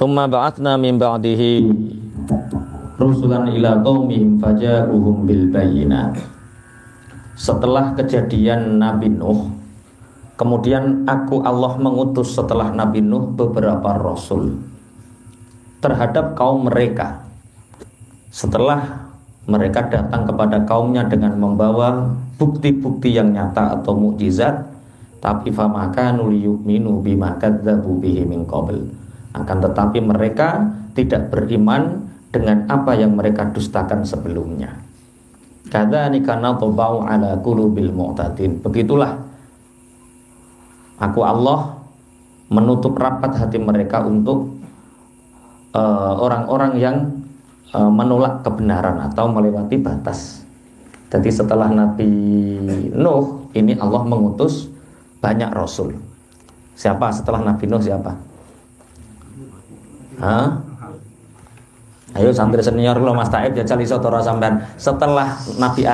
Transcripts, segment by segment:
Tsumma ba'atsna min ba'dihi rusulan ila qaumihim faja'uhum bil bayyinat. Setelah kejadian Nabi Nuh, kemudian aku Allah mengutus setelah Nabi Nuh beberapa rasul terhadap kaum mereka. Setelah mereka datang kepada kaumnya dengan membawa bukti-bukti yang nyata atau mukjizat, tapi famakanu liyu'minu bima kadzdzabu bihi min qabl. Akan tetapi mereka tidak beriman dengan apa yang mereka dustakan sebelumnya. Kadzalika natba'u ala qulubil mu'tadin. Begitulah aku Allah menutup rapat hati mereka untuk orang-orang yang menolak kebenaran atau melewati batas. Jadi setelah Nabi Nuh ini Allah mengutus banyak rasul. Siapa setelah Nabi Nuh siapa? Ayo santri senior lo Mas Taib jajal iso ora sampean. Setelah Nabi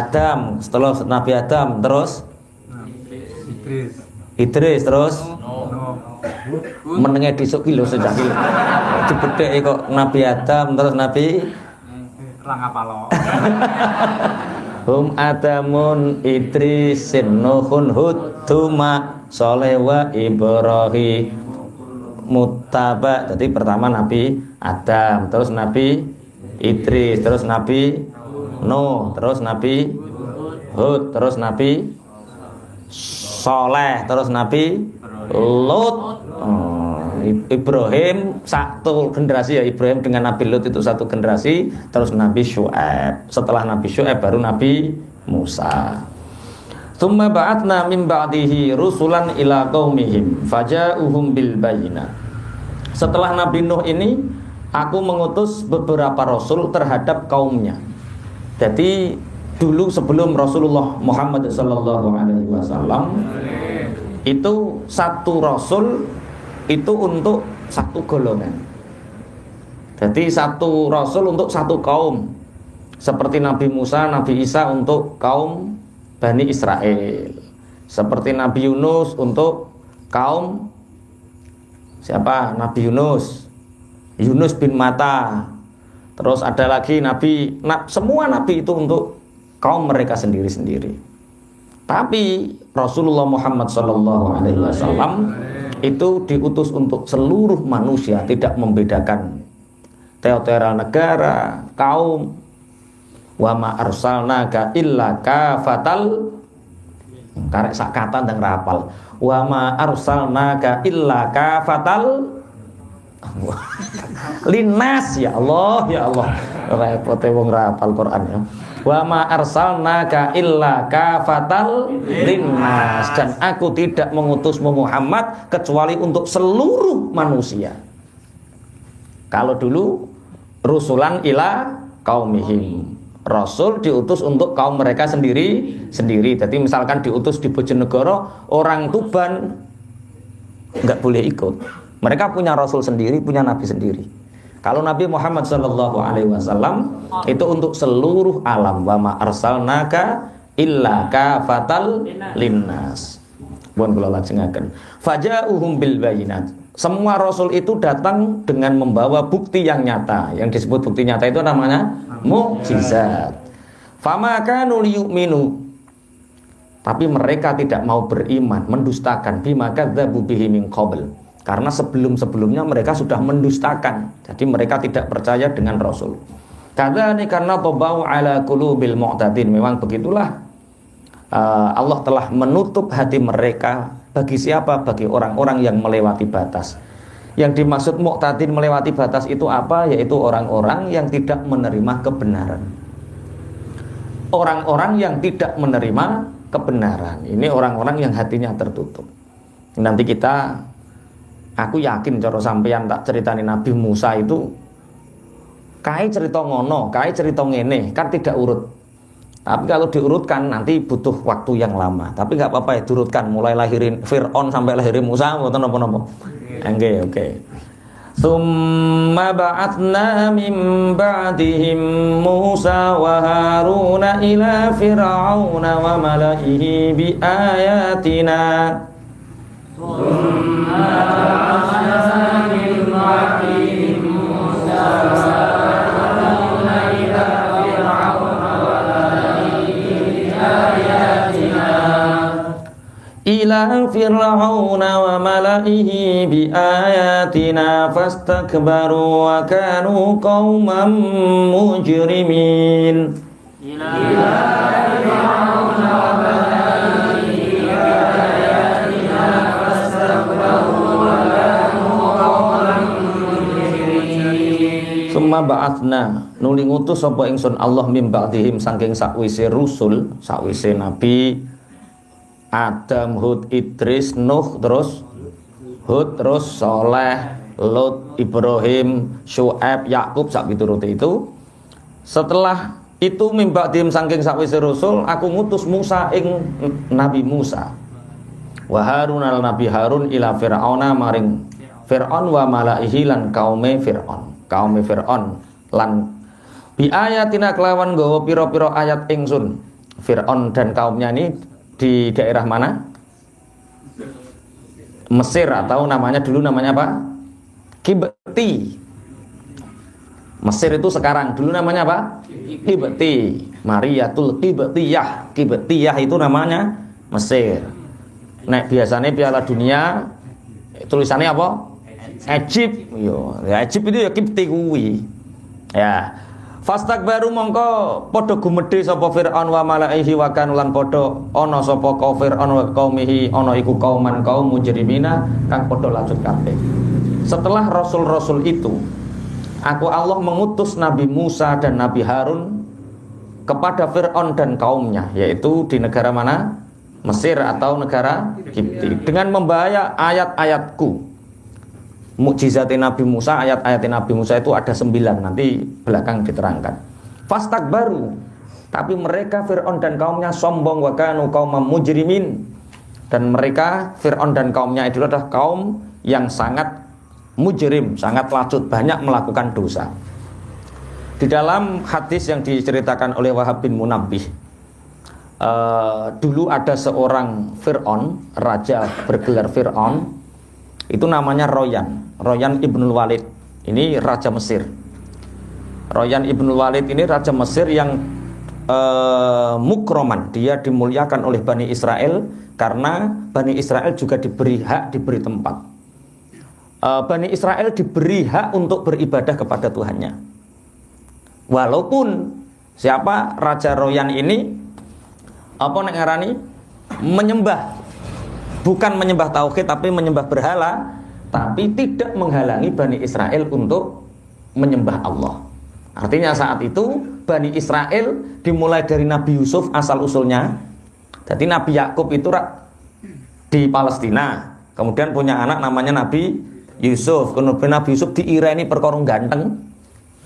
Adam terus Idris terus menenge disuk ki lho sejak iki. Dibedheki kok Nabi Adam terus Nabi lang apalo. Hum Adamun Idris Nuhun Hud Tuma Saleh wa Ibrahim Muttaba. Jadi pertama Nabi Adam, terus Nabi Idris, terus Nabi Nuh, terus Nabi Hud, terus Nabi Saleh, terus Nabi Lut. Ibrahim satu generasi ya, Ibrahim dengan Nabi Lut itu satu generasi, terus Nabi Syu'aib. Setelah Nabi Syu'aib baru Nabi Musa. Tsumma ba'atsna min ba'dihi rusulan ila qaumihim faja'uhum bil bayyinat. Setelah Nabi Nuh ini aku mengutus beberapa rasul terhadap kaumnya. Jadi dulu sebelum Rasulullah Muhammad sallallahu alaihi wasallam itu satu rasul itu untuk satu golongan. Jadi satu rasul untuk satu kaum. Seperti Nabi Musa, Nabi Isa untuk kaum Bani Israel. Seperti Nabi Yunus untuk kaum siapa? Nabi Yunus bin Matta. Terus ada lagi semua nabi itu untuk kaum mereka sendiri-sendiri. Tapi Rasulullah Muhammad SAW itu diutus untuk seluruh manusia, tidak membedakan teoteral negara, kaum. Wa ma arsalnaka illa kafatal, karek sak kata ndang rapal. Wa ma arsalnaka illa kafatal linnas, ya Allah repote wong rapal Quran ya. Wa ma arsalnaka illa kafatal linnas, dan aku tidak mengutusmu Muhammad kecuali untuk seluruh manusia. Kalau dulu rusulan ila qaumihim, rasul diutus untuk kaum mereka sendiri. Jadi misalkan diutus di Bojonegoro, orang Tuban enggak boleh ikut. Mereka punya rasul sendiri, punya nabi sendiri. Kalau Nabi Muhammad SAW itu untuk seluruh alam. Wa ma arsalnaka illa kafatal linnas. Pun kula lajengaken. Faja'uhum bil bayyinat. Semua rasul itu datang dengan membawa bukti yang nyata. Yang disebut bukti nyata itu namanya mukjizat. Fama kanu liyu'minu. Tapi mereka tidak mau beriman, mendustakan bima kadzdzabu bihi min qabl. Karena sebelum-sebelumnya mereka sudah mendustakan. Jadi mereka tidak percaya dengan Rasul. Kadzalika natba'u ala qulubil mu'tadin. Memang begitulah Allah telah menutup hati mereka. Bagi siapa? Bagi orang-orang yang melewati batas. Yang dimaksud mu'tadin melewati batas itu apa? Yaitu orang-orang yang tidak menerima kebenaran. Orang-orang yang tidak menerima kebenaran. Ini orang-orang yang hatinya tertutup. Nanti aku yakin cara sampeyan tak ceritani Nabi Musa itu kae cerita ngono, kae cerita ngene, kan tidak urut. Tapi kalau diurutkan nanti butuh waktu yang lama. Tapi enggak apa-apa ya diurutkan mulai lahirin Fir'aun sampai lahirin Musa mboten napa-napa. Nggih, oke. Tsumma ba'atsna min ba'dihim Musa wa Haruna ila Fir'auna wa mala'ihi bi ayatina. Tsumma ba'atsna min ba'dihim ila fir'auna wa mala'ihi bi ayatina fastakbaru wa kanu qauman mujrimin. Ila fir'auna wa mala'ihi bi ayatina fastakbaru wa kanu qauman mujrimin. Summa ba'atsna nuli ngutus sapa ingsun Allah mim ba'dihim saking sakwise rusul, sakwise nabi Adam, Hud, Idris, Nuh, terus Hud, terus Soleh, Lut, Ibrahim, Syuaib, Yakub, sak piturute itu. Setelah itu mimba dim saking sakwise rasul, aku ngutus Musa ing Nabi Musa. Wa Harun al Nabi Harun ila Fir'auna maring Fir'aun wa malaihi lan kaume Fir'aun. Kaume Fir'aun lan bi ayatina kelawan nggawa pira-pira ayat ingsun. Fir'aun dan kaumnya ini di daerah mana? Mesir, atau namanya dulu namanya apa? Kibti. Mesir itu sekarang, dulu namanya apa? Kibti. Mariatul Kibtiyah. Kibtiyah itu namanya Mesir. Nah, biasanya Piala Dunia tulisannya apa? Egypt. Yo, ya Egypt itu ya Kibti kuwi. Ya. Fastakbaru mongko padha gumedhe sapa Fir'aun wa malaihi wa kanu lan padha ana sapa Fir'aun wa qaumihi ana iku kauman kaum mujrimina kang padha lanjut kabeh. Setelah rasul-rasul itu, aku Allah mengutus Nabi Musa dan Nabi Harun kepada Fir'aun dan kaumnya, yaitu di negara mana? Mesir atau negara Kipti, dengan membawa ayat-ayatku. Mukjizat Nabi Musa, ayat-ayat Nabi Musa itu ada 9, nanti belakang diterangkan. Fastakbaru, tapi mereka Fir'aun dan kaumnya sombong, wa kanu qaumam mujrimin, dan mereka Fir'aun dan kaumnya itu adalah kaum yang sangat mujrim, sangat lacut, banyak melakukan dosa. Di dalam hadis yang diceritakan oleh Wahab bin Munabbih, dulu ada seorang Fir'aun, raja bergelar Fir'aun, itu namanya Royan Ibnul Walid. Ini raja Mesir. Royan Ibnul Walid ini raja Mesir yang mukroman, dia dimuliakan oleh Bani Israel karena Bani Israel juga diberi hak, diberi tempat. Bani Israel diberi hak untuk beribadah kepada Tuhannya. Walaupun siapa Raja Royan ini apa nek ngarani menyembah, bukan menyembah tauhid tapi menyembah berhala, tapi tidak menghalangi Bani Israel untuk menyembah Allah. Artinya saat itu Bani Israel dimulai dari Nabi Yusuf asal usulnya. Jadi Nabi Yakub itu di Palestina, kemudian punya anak namanya Nabi Yusuf. Kemudian Nabi Yusuf diireni perkara ganteng.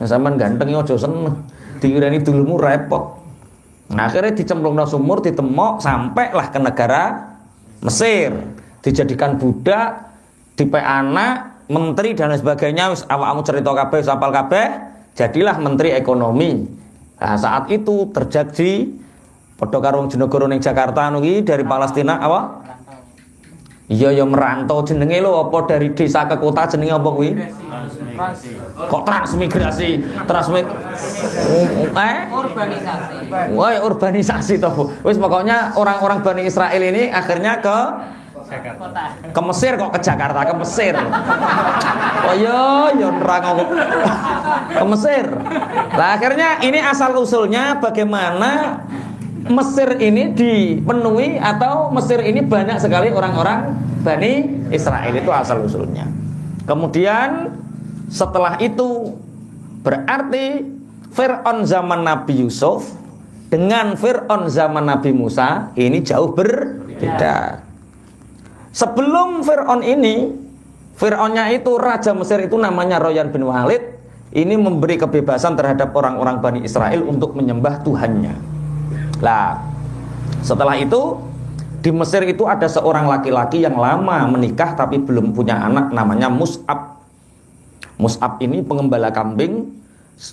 Sampeyan ganteng yo aja seneng. Diireni dulumu repot. Nah, akhirnya dicemplungno sumur, ditemok sampailah ke negara Mesir, dijadikan budak, dipek anak, menteri dan lain sebagainya. Wis awakmu cerita kabeh, sapal kabeh, jadilah menteri ekonomi. Nah, saat itu terjadi padha karo jenegara ning Jakarta niki dari Palestina apa? Iya ya merantau jenenge lho, apa dari desa ke kota jenenge apa kuwi? Kok transmigrasi? Urbanisasi. Wah, urbanisasi toh. Wis pokoknya orang-orang Bani Israel ini akhirnya ke Mesir, kok ke Jakarta, ke Mesir. Oh yo nerang ke Mesir. Lah akhirnya ini asal usulnya bagaimana Mesir ini dipenuhi, atau Mesir ini banyak sekali orang-orang Bani Israel, itu asal usulnya. Kemudian setelah itu berarti Fir'aun zaman Nabi Yusuf dengan Fir'aun zaman Nabi Musa ini jauh berbeda. Sebelum Fir'aun ini, Fir'aunnya itu raja Mesir itu namanya Royan bin Walid, ini memberi kebebasan terhadap orang-orang Bani Israel untuk menyembah Tuhannya. Lah, setelah itu di Mesir itu ada seorang laki-laki yang lama menikah tapi belum punya anak, namanya Mus'ab. Mus'ab ini pengembala kambing,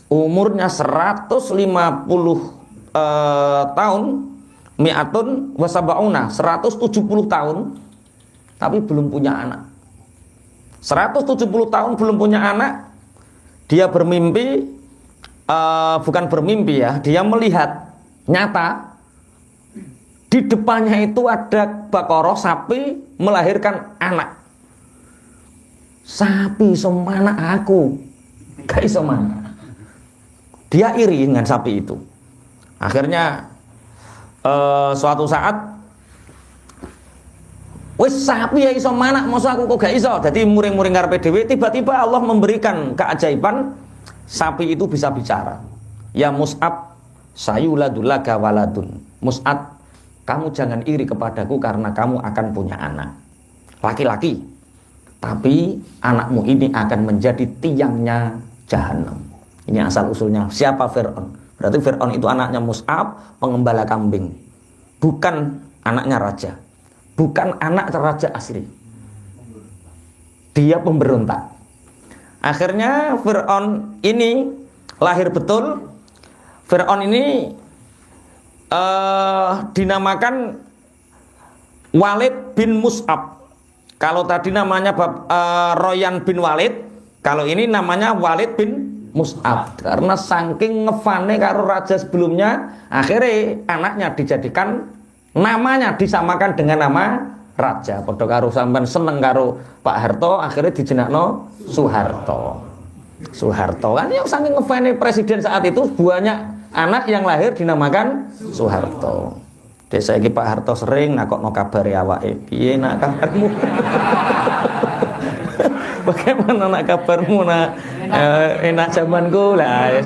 umurnya 150 tahun, mi'atun wasabauna, 170 tahun, tapi belum punya anak. 170 tahun belum punya anak, dia bermimpi, bukan bermimpi ya, dia melihat nyata Di depannya itu ada bakoroh sapi melahirkan anak. Sapi iso mana aku, gak iso mana. Dia iri dengan sapi itu. Akhirnya suatu saat, wis sapi ya iso mana, masa aku kok gak iso. Jadi muring-muring ngarepe dhewe, tiba-tiba Allah memberikan keajaiban, sapi itu bisa bicara. Ya Mus'ab, sayuladul laka waladun. Mus'ab, kamu jangan iri kepadaku karena kamu akan punya anak laki-laki, tapi anakmu ini akan menjadi tiangnya jahanam. Ini asal usulnya. Siapa Fir'aun? Berarti Fir'aun itu anaknya Mus'ab, pengembala kambing, bukan anaknya raja, bukan anak raja asli. Dia pemberontak. Akhirnya Fir'aun ini lahir betul. Fir'aun ini dinamakan Walid bin Mus'ab. Kalau tadi namanya Royan bin Walid, kalau ini namanya Walid bin Mus'ab. Karena saking ngefane karo raja sebelumnya, akhirnya anaknya dijadikan, namanya disamakan dengan nama raja. Padha karo sampean seneng karo Pak Harto, akhirnya dijenakno Soeharto. Soeharto kan yang saking ngefane presiden saat itu, banyak anak yang lahir dinamakan Soeharto. Desa iki Pak Harto sering nakokno kabare awake. Piye nak kabarmu? Bagaimana nak kabarmu nak enak zamanku lah.